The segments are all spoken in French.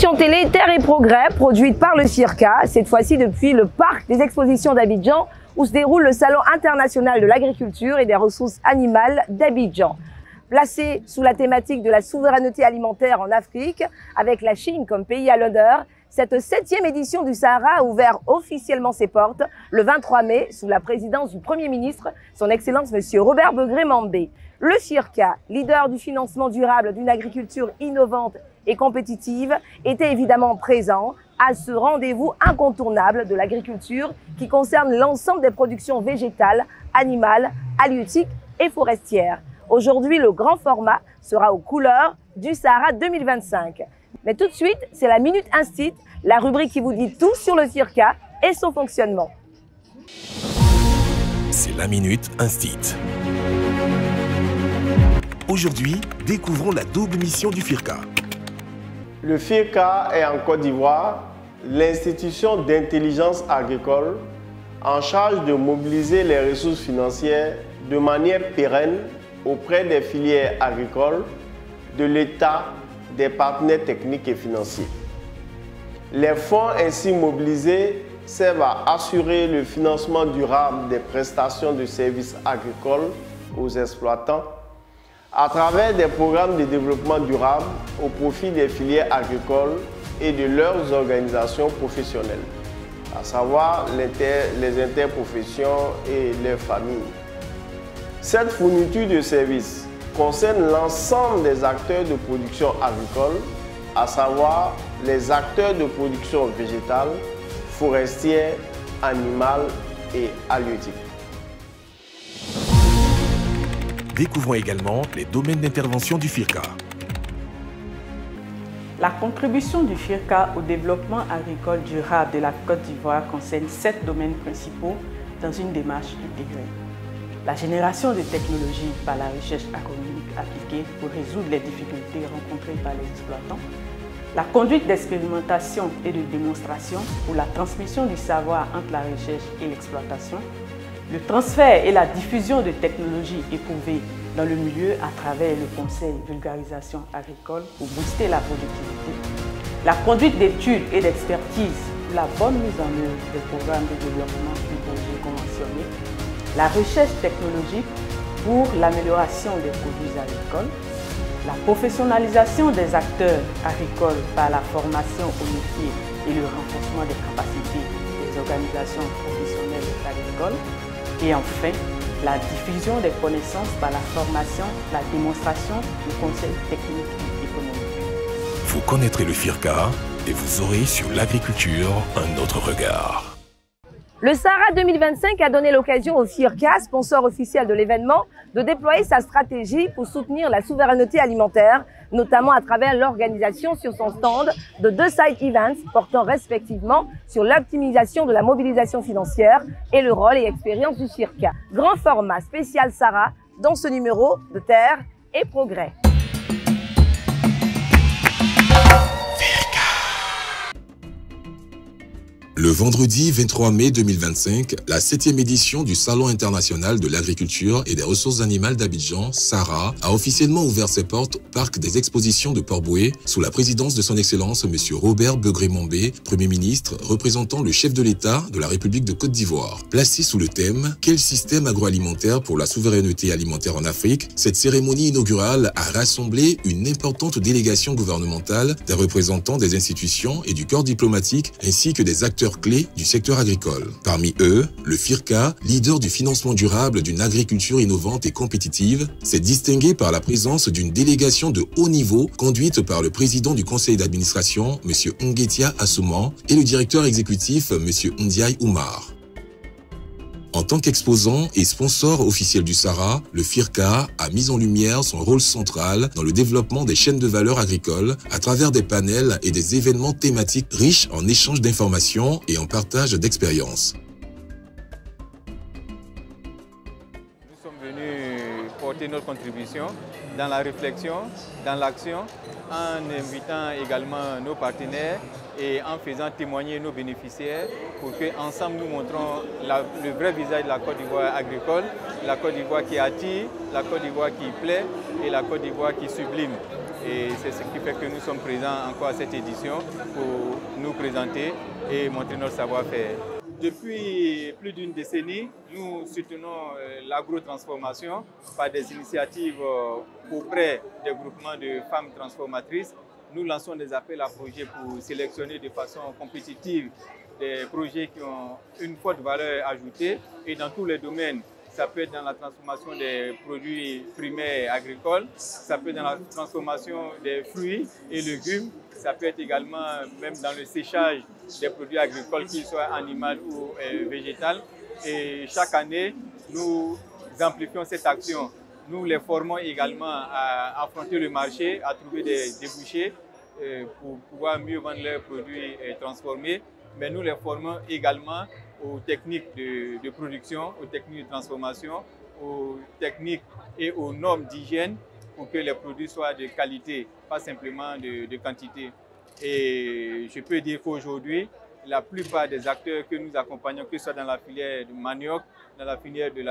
Émission télé Terre et Progrès, produite par le FIRCA, cette fois-ci depuis le parc des expositions d'Abidjan, où se déroule le Salon international de l'agriculture et des ressources animales d'Abidjan. Placé sous la thématique de la souveraineté alimentaire en Afrique, avec la Chine comme pays à l'honneur, cette 7e édition du Sahara a ouvert officiellement ses portes le 23 mai sous la présidence du Premier ministre, son Excellence M. Robert Begré-Mambé. Le FIRCA, leader du financement durable d'une agriculture innovante et compétitive, était évidemment présent à ce rendez-vous incontournable de l'agriculture qui concerne l'ensemble des productions végétales, animales, halieutiques et forestières. Aujourd'hui, le grand format sera aux couleurs du Sahara 2025. Mais tout de suite, c'est la Minute Instit, la rubrique qui vous dit tout sur le FIRCA et son fonctionnement. C'est la Minute Instit. Aujourd'hui, découvrons la double mission du FIRCA. Le FIRCA est en Côte d'Ivoire l'institution d'intelligence agricole en charge de mobiliser les ressources financières de manière pérenne auprès des filières agricoles, de l'État, des partenaires techniques et financiers. Les fonds ainsi mobilisés servent à assurer le financement durable des prestations de services agricoles aux exploitants à travers des programmes de développement durable au profit des filières agricoles et de leurs organisations professionnelles, à savoir les interprofessions et les familles. Cette fourniture de services concerne l'ensemble des acteurs de production agricole, à savoir les acteurs de production végétale, forestière, animale et halieutique. Découvrons également les domaines d'intervention du FIRCA. La contribution du FIRCA au développement agricole durable de la Côte d'Ivoire concerne 7 domaines principaux dans une démarche intégrée. La génération de technologies par la recherche agronomique appliquée pour résoudre les difficultés rencontrées par les exploitants. La conduite d'expérimentation et de démonstration pour la transmission du savoir entre la recherche et l'exploitation. Le transfert et la diffusion de technologies éprouvées dans le milieu à travers le conseil vulgarisation agricole pour booster la productivité. La conduite d'études et d'expertise pour la bonne mise en œuvre des programmes de développement du projet conventionné. La recherche technologique pour l'amélioration des produits agricoles. La professionnalisation des acteurs agricoles par la formation au métier et le renforcement des capacités des organisations professionnelles agricoles. Et enfin, la diffusion des connaissances par la formation, la démonstration du conseil technique et économique. Vous connaîtrez le FIRCA et vous aurez sur l'agriculture un autre regard. Le Sahara 2025 a donné l'occasion au FIRCA, sponsor officiel de l'événement, de déployer sa stratégie pour soutenir la souveraineté alimentaire, notamment à travers l'organisation sur son stand de 2 side events portant respectivement sur l'optimisation de la mobilisation financière et le rôle et expérience du FIRCA. Grand format spécial Sahara dans ce numéro de Terre et Progrès. Le vendredi 23 mai 2025, la 7e édition du Salon international de l'agriculture et des ressources animales d'Abidjan, SARA, a officiellement ouvert ses portes au parc des expositions de Port-Bouët sous la présidence de son Excellence M. Robert Begré-Mambé, Premier ministre représentant le chef de l'État de la République de Côte d'Ivoire. Placée sous le thème « Quel système agroalimentaire pour la souveraineté alimentaire en Afrique ?», cette cérémonie inaugurale a rassemblé une importante délégation gouvernementale, des représentants des institutions et du corps diplomatique ainsi que des acteurs clés du secteur agricole. Parmi eux, le FIRCA, leader du financement durable d'une agriculture innovante et compétitive, s'est distingué par la présence d'une délégation de haut niveau conduite par le président du conseil d'administration, M. Ngetia Assouman, et le directeur exécutif, M. Ndiaye Oumar. En tant qu'exposant et sponsor officiel du Sahara, le FIRCA a mis en lumière son rôle central dans le développement des chaînes de valeur agricoles à travers des panels et des événements thématiques riches en échanges d'informations et en partage d'expériences. Nous sommes venus porter apporter notre contribution dans la réflexion, dans l'action, en invitant également nos partenaires et en faisant témoigner nos bénéficiaires pour qu'ensemble nous montrons le vrai visage de la Côte d'Ivoire agricole, la Côte d'Ivoire qui attire, la Côte d'Ivoire qui plaît et la Côte d'Ivoire qui sublime. Et c'est ce qui fait que nous sommes présents encore à cette édition pour nous présenter et montrer notre savoir-faire. Depuis plus d'une décennie, nous soutenons l'agrotransformation par des initiatives auprès des groupements de femmes transformatrices. Nous lançons des appels à projets pour sélectionner de façon compétitive des projets qui ont une forte valeur ajoutée et dans tous les domaines. Ça peut être dans la transformation des produits primaires agricoles, ça peut être dans la transformation des fruits et légumes, ça peut être également même dans le séchage des produits agricoles, qu'ils soient animaux ou végétaux. Et chaque année, nous amplifions cette action. Nous les formons également à affronter le marché, à trouver des débouchés pour pouvoir mieux vendre leurs produits transformés. Mais nous les formons également aux techniques de production, aux techniques de transformation, aux techniques et aux normes d'hygiène pour que les produits soient de qualité, pas simplement de quantité. Et je peux dire qu'aujourd'hui, la plupart des acteurs que nous accompagnons, que ce soit dans la filière du manioc, dans la filière de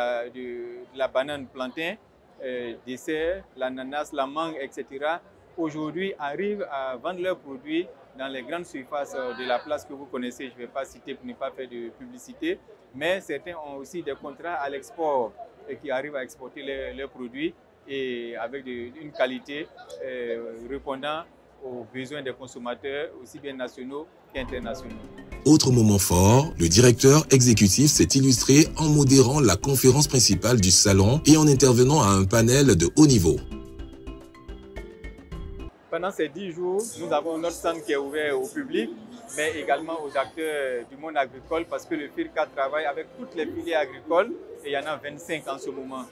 la banane plantain, dessert, l'ananas, la mangue, etc., aujourd'hui arrivent à vendre leurs produits dans les grandes surfaces de la place que vous connaissez. Je ne vais pas citer pour ne pas faire de publicité, mais certains ont aussi des contrats à l'export et qui arrivent à exporter leurs produits et avec une qualité répondant aux besoins des consommateurs, aussi bien nationaux qu'internationaux. Autre moment fort, le directeur exécutif s'est illustré en modérant la conférence principale du salon et en intervenant à un panel de haut niveau. Pendant ces 10 jours, nous avons notre stand qui est ouvert au public, mais également aux acteurs du monde agricole parce que le FIRCA travaille avec toutes les filières agricoles et il y en a 25 en ce moment.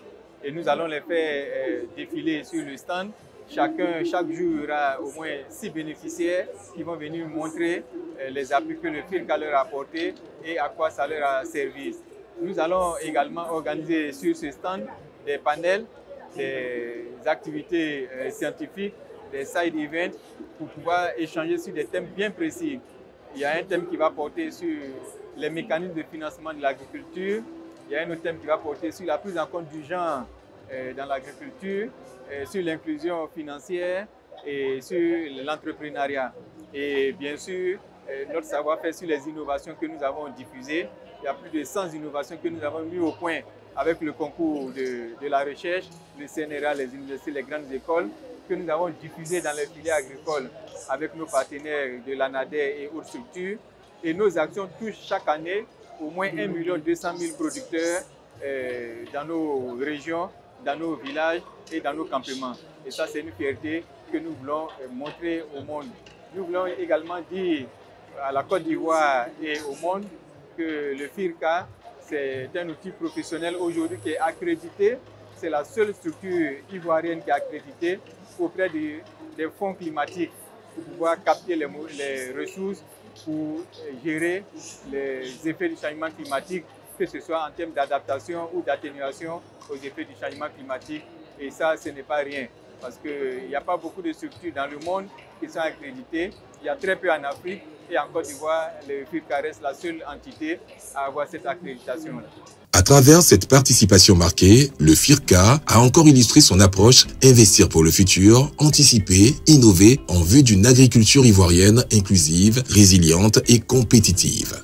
Et nous allons les faire défiler sur le stand. Chaque jour, il y aura au moins 6 bénéficiaires qui vont venir montrer les appuis que le FIRCA leur a apportés et à quoi ça leur a servi. Nous allons également organiser sur ce stand des panels, des activités scientifiques, des side events pour pouvoir échanger sur des thèmes bien précis. Il y a un thème qui va porter sur les mécanismes de financement de l'agriculture. Il y a un autre thème qui va porter sur la prise en compte du genre dans l'agriculture, sur l'inclusion financière et sur l'entrepreneuriat. Et bien sûr, notre savoir-faire sur les innovations que nous avons diffusées. Il y a plus de 100 innovations que nous avons mis au point avec le concours de la recherche, le CNRA, les universités, les grandes écoles, que nous avons diffusé dans les filières agricoles avec nos partenaires de l'ANADER et autres structures. Et nos actions touchent chaque année au moins 1 200 000 producteurs dans nos régions, dans nos villages et dans nos campements. Et ça, c'est une fierté que nous voulons montrer au monde. Nous voulons également dire à la Côte d'Ivoire et au monde que le FIRCA, c'est un outil professionnel aujourd'hui qui est accrédité. C'est la seule structure ivoirienne qui est accréditée auprès des fonds climatiques pour pouvoir capter les ressources pour gérer les effets du changement climatique, que ce soit en termes d'adaptation ou d'atténuation aux effets du changement climatique. Et ça, ce n'est pas rien, parce qu'il n'y a pas beaucoup de structures dans le monde qui sont accréditées. Il y a très peu en Afrique et en Côte d'Ivoire, le FIRCA reste la seule entité à avoir cette accréditation-là. À travers cette participation marquée, le FIRCA a encore illustré son approche investir pour le futur, anticiper, innover en vue d'une agriculture ivoirienne inclusive, résiliente et compétitive.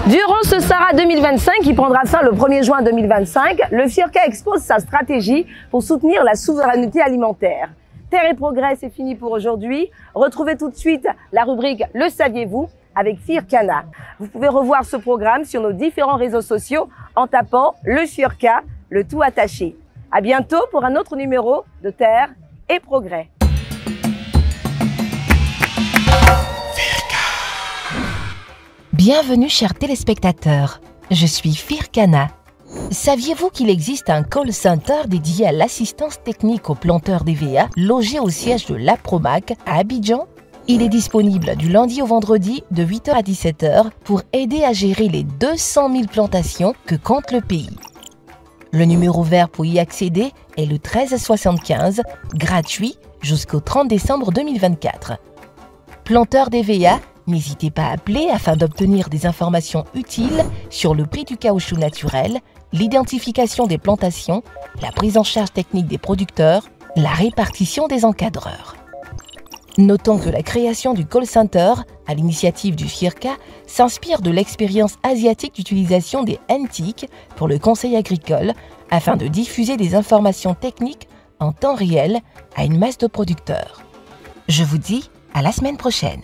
Durant ce SARA 2025 qui prendra fin le 1er juin 2025, le FIRCA expose sa stratégie pour soutenir la souveraineté alimentaire. Terre et progrès, c'est fini pour aujourd'hui. Retrouvez tout de suite la rubrique « Le saviez-vous » avec FIRCANA. Vous pouvez revoir ce programme sur nos différents réseaux sociaux en tapant le FIRCA, le tout attaché. À bientôt pour un autre numéro de Terre et progrès. Bienvenue chers téléspectateurs, je suis FIRCANA. Saviez-vous qu'il existe un call center dédié à l'assistance technique aux planteurs d'EVA logé au siège de l'APROMAC à Abidjan? Il est disponible du lundi au vendredi de 8h à 17h pour aider à gérer les 200 000 plantations que compte le pays. Le numéro vert pour y accéder est le 1375, gratuit jusqu'au 30 décembre 2024. Planteurs d'EVA, n'hésitez pas à appeler afin d'obtenir des informations utiles sur le prix du caoutchouc naturel, l'identification des plantations, la prise en charge technique des producteurs, la répartition des encadreurs. Notons que la création du call center, à l'initiative du FIRCA, s'inspire de l'expérience asiatique d'utilisation des NTIC pour le conseil agricole afin de diffuser des informations techniques en temps réel à une masse de producteurs. Je vous dis à la semaine prochaine.